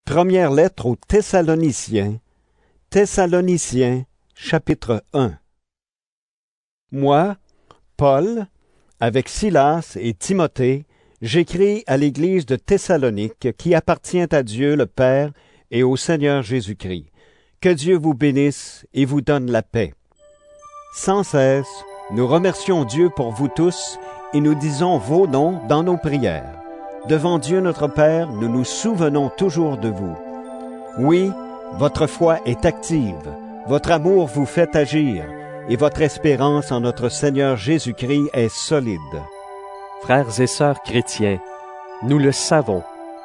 Première lettre aux Thessaloniciens. Thessaloniciens, chapitre 1. Moi, Paul, avec Silas et Timothée, j'écris à l'Église de Thessalonique qui appartient à Dieu le Père et au Seigneur Jésus-Christ. Que Dieu vous bénisse et vous donne la paix. Sans cesse, nous remercions Dieu pour vous tous et nous disons vos noms dans nos prières. Devant Dieu notre Père, nous nous souvenons toujours de vous. Oui, votre foi est active, votre amour vous fait agir, et votre espérance en notre Seigneur Jésus-Christ est solide. Frères et sœurs chrétiens, nous le savons,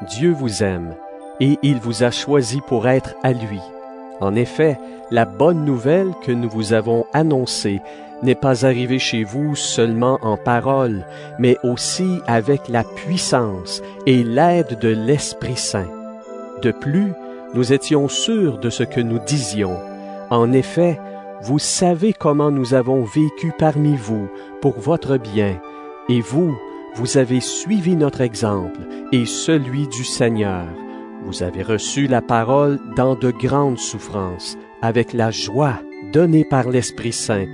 Dieu vous aime, et il vous a choisi pour être à lui. En effet, la bonne nouvelle que nous vous avons annoncée n'est pas arrivée chez vous seulement en parole, mais aussi avec la puissance et l'aide de l'Esprit Saint. De plus, nous étions sûrs de ce que nous disions. En effet, vous savez comment nous avons vécu parmi vous pour votre bien, et vous avez suivi notre exemple et celui du Seigneur. Vous avez reçu la parole dans de grandes souffrances, avec la joie donnée par l'Esprit Saint.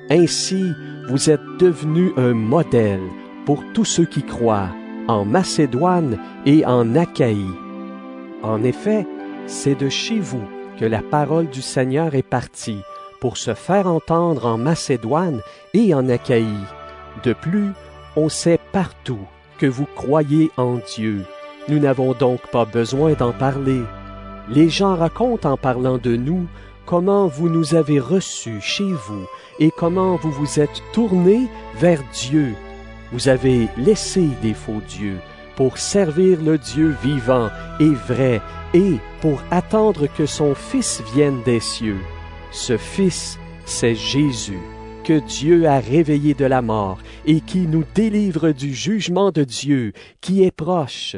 Ainsi, vous êtes devenus un modèle pour tous ceux qui croient, en Macédoine et en Achaïe. En effet, c'est de chez vous que la parole du Seigneur est partie, pour se faire entendre en Macédoine et en Achaïe. De plus, on sait partout que vous croyez en Dieu. Nous n'avons donc pas besoin d'en parler. Les gens racontent en parlant de nous comment vous nous avez reçus chez vous et comment vous vous êtes tournés vers Dieu. Vous avez laissé des faux dieux pour servir le Dieu vivant et vrai et pour attendre que son Fils vienne des cieux. Ce Fils, c'est Jésus, que Dieu a réveillé de la mort et qui nous délivre du jugement de Dieu qui est proche.